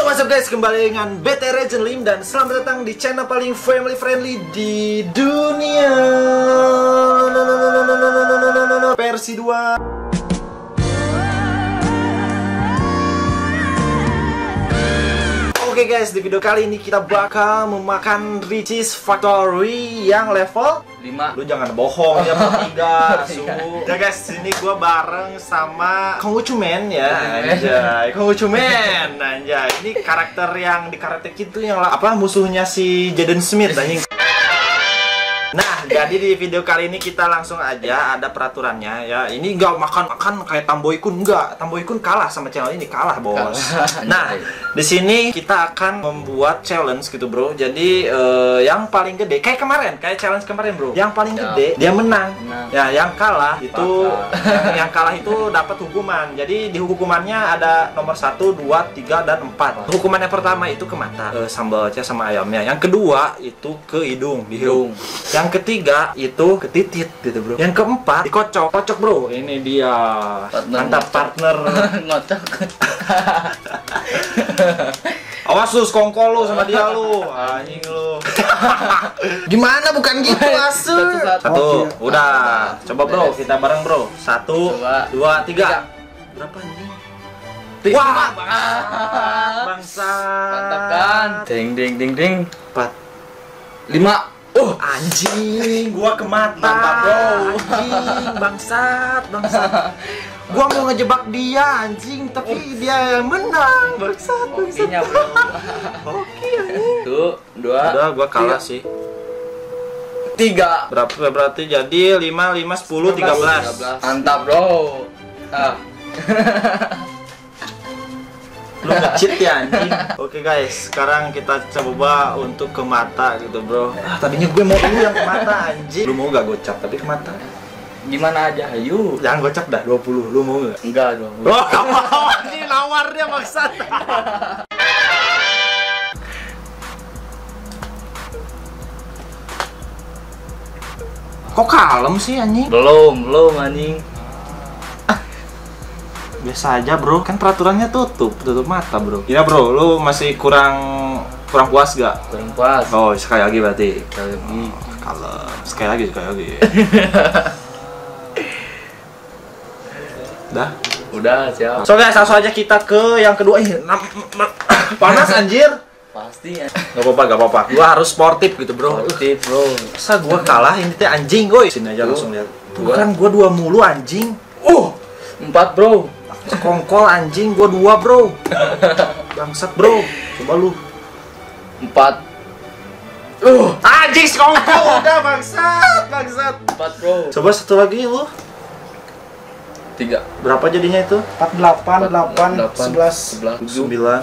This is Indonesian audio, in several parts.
What's up guys, kembali dengan BT Legend Lim dan selamat datang di channel paling family friendly di dunia. Versi 2. Oke guys, di video kali ini kita bakal memakan Richeese Factory yang level 5. Lu jangan bohong ya, 3. Ya guys, sini gua bareng sama Konghucumen ya. Anjay, Konghucumen. Anjay, ini karakter yang di Karate Kid tuh yang apa musuhnya si Jaden Smith anjing. Nah, jadi di video kali ini kita langsung aja ada peraturannya ya. Ini nggak makan kayak Tamboy Kun, enggak. Tamboy Kun kalah sama channel ini, kalah, Bos. Nah, di sini kita akan membuat challenge gitu, Bro. Jadi yang paling gede kayak kemarin, kayak challenge kemarin, Bro. Yang paling gede dia menang. Ya, yang kalah itu yang kalah itu dapat hukuman. Jadi di hukumannya ada nomor 1, 2, 3 dan 4. Hukuman yang pertama itu ke mata, sambalnya sama ayamnya. Yang kedua itu ke hidung, di hidung. Yang ketiga itu ke titit gitu, Bro. Yang keempat dikocok, kocok, Bro. Ini dia mantap partner ngocok. Awas lu sekongkol lu sama dia lu, anjing lu. Gimana bukan gitu, asu. Satu, udah. Coba, Bro, kita bareng, Bro. 1, 2, 3. Berapa anjing? Wah, bangsa. Mantap kan? Ding ding ding ding. 4, 5. Oh, anjing, gua ke mata. Mantap, Bro. Anjing, bangsat. Gua mau ngejebak dia, anjing, tapi dia yang menang. Bangsat. Oke-nya, Bro. Oke, anjing. 2. Udah, gua kalah sih. 3. Berapa berarti jadi 5, 5, 10, 13. Mantap, Bro. Lu nge-cheat ya, anjing. Oke guys, sekarang kita coba untuk ke mata gitu, Bro. Tadinya gue mau lu yang ke mata, anjing. Lu mau gak gocap tapi ke mata? Gimana aja, ayo. Jangan gocap dah, 20. Lu mau gak? Enggak dong. Oh, gak mau, anjing. Nawar dia, maksat. Kok kalem sih, anjing? Belum anjing. Biasa aja, Bro, kan peraturannya tutup mata, Bro. Gila, Bro, lu masih kurang puas gak? Kurang puas. Oh, sekali lagi berarti. Sekali lagi. Kalem. Sekali lagi. Udah, siap. So guys, langsung aja kita ke yang kedua. Panas anjir. Pasti ya. Gak apa-apa. Gua harus sportif gitu, Bro. Sportif, Bro. Masa gua kalah ini teh anjing, goy. Sini aja langsung lihat. Tuh kan gua 2 mulu anjing. 4, Bro. Sekongkol anjing, gua 2, Bro. Bangsat, Bro. Coba lu. 4. Anjing sekongkol udah bangsat. 4, Bro. Coba satu lagi lu. 3. Berapa jadinya itu? 4, 8, 11, 9.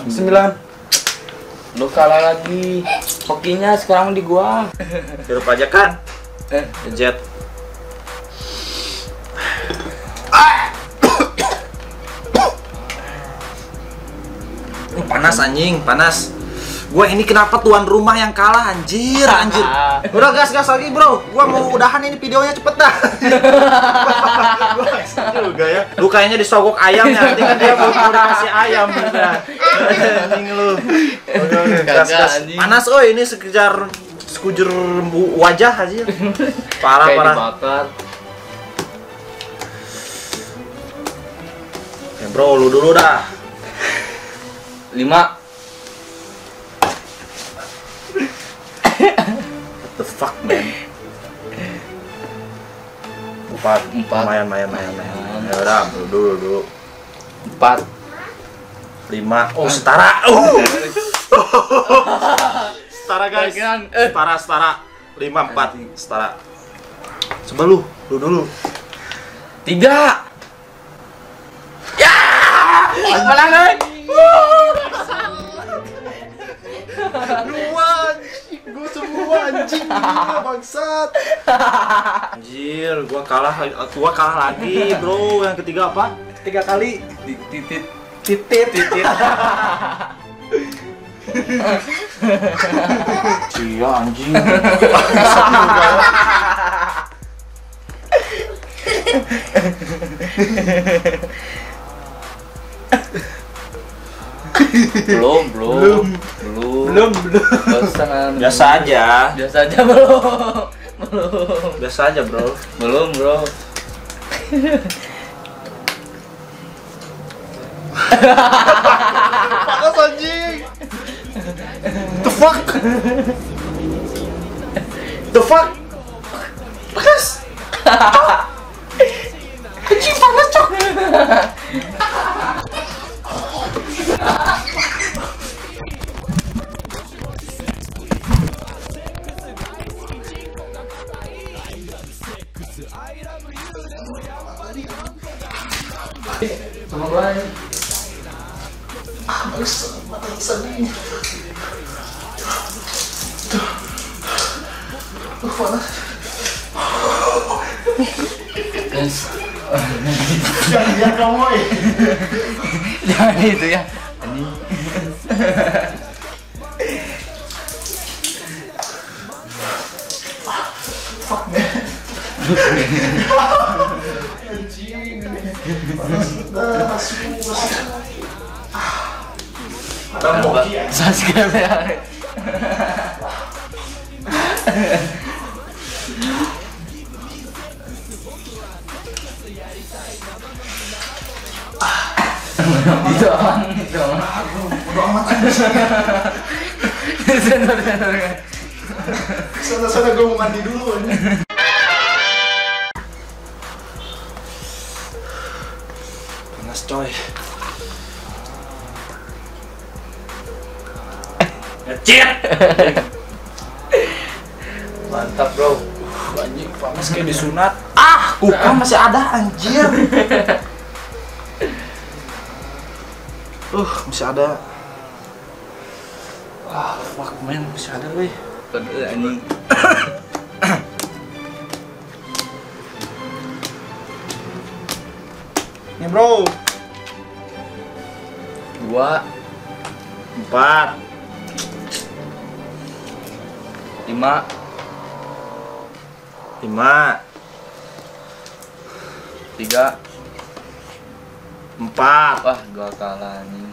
9. Lu kalah lagi. Hokinya sekarang di gua. Hirup aja kan? Jet. Panas anjing, panas. Gua ini kenapa tuan rumah yang kalah anjir. Udah gas lagi, Bro. Gua mau udahan ini videonya cepet dah. Juga ya. Lu kayaknya disogok ayam ya. Nanti kan dia mau kasih ayam udah. Anjing lu. Oke, gas. Panas ini sekujur wajah aja. Parah. Dibakar. Ya, Bro, lu dulu dah. 5. What the fuck, man? 4. Lumayan. Ya udah, dulu. 4. 5. Oh, setara. Setara, guys. Setara. 5, 4. Setara. Coba lu dulu. 3. Ya! Menang, Gue semua anjing, bangsat. Anjir, gua kalah lagi, Bro. Yang ketiga apa? 3 kali. Titit. Cia anjing. Belum. Biasa aja. Biasa aja belum. Biasa aja, bro. Belum, bro. Panas anjing. The fuck? The fuck? Panas. Anjing panas, cok. Sama gue. Sedih. Panas. Jangan kamu. Jangan itu ya. Fuck man. Subscribe ya. Itu aman. Udah amat sana gue mau mandi dulu. Panas, coy. Ngecit. Mantap, bro. Anjing panas kayak disunat. Kuka masih ada anjir. Masih ada. Fuck man, masih ada weh. Anjing. Nih, bro. 2, 4, 5, 5, 3. 4, Wah, gua kalah nih.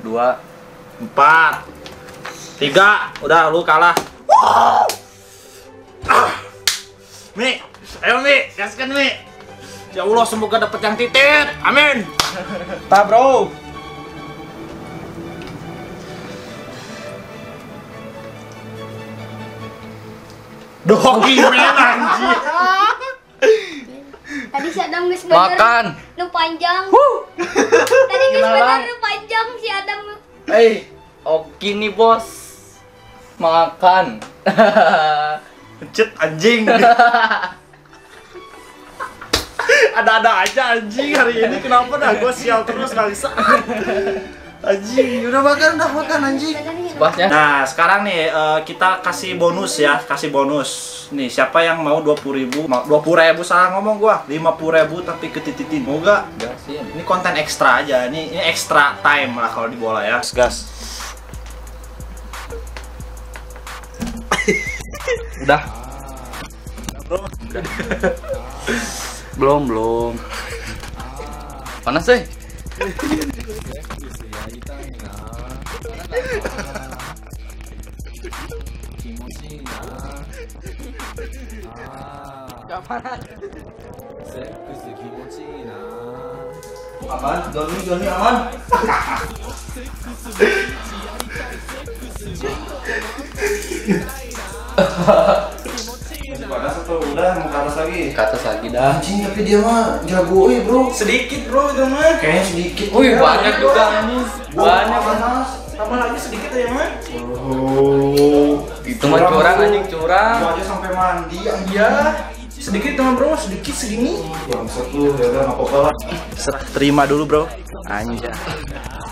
2, 4, 3. Udah, lu kalah. Mi, ayo Mi, gaskan Mi. Ya Allah, semoga dapat yang titit. Amin. Ta, bro. Doki men anjir. Tadi si Adam geus bener. Makan. Nu panjang. Tadi geus Gimana, bener Bang? nu panjang si Adam. Oke nih, bos. Makan. Cet anjing. Ada-ada aja anjing hari ini, kenapa dah gue sial terus nggak bisa. Anjing, udah makan anjing. Pasnya. Nah sekarang nih kita kasih bonus ya, kasih bonus. Nih siapa yang mau 20.000, 20.000 salah ngomong gua, 50.000 tapi ketititin, mau gak? Gasin. Ini konten ekstra aja, ini ekstra time lah kalau di bola ya. Gas. Udah. Belum. Panas deh. Gak panas. Aman, Joni aman. Panas atau udah mau ke atas lagi? Ke atas lagi dah. Anjing tapi dia mah jago bro. Sedikit bro itu mah. Kayaknya sedikit. Wih, banyak juga nih. Banyak. Panas. Tambah lagi sedikit ya mah. Oh. Itu mah curang anjing, curang. Gua aja sampai mandi anjing. Iya. Sedikit teman bro, sedikit segini. Bangsat lu, ya udah enggak apa-apa lah. Serah terima dulu bro. Anjay.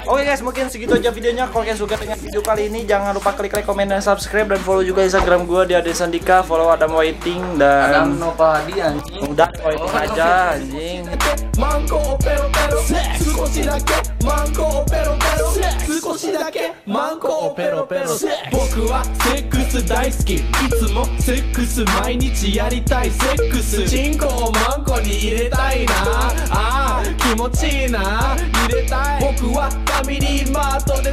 Oke guys, mungkin segitu aja videonya. Kalau kalian suka dengan video kali ini, jangan lupa klik like, komen, dan subscribe. Dan follow juga Instagram gue di Adesandika. Follow Adam Waiting dan Adam Nova Hadi anjing. udah Waiting aja anjing. Mango pero pero 少しだけ Mango pero pero 少しだけマンコをペロペロ僕はセックス大好きいつもセックス毎日やりたいセックスチンコをマンコに入れたいなあー気持ちいいな入れたい僕はファミリーマートで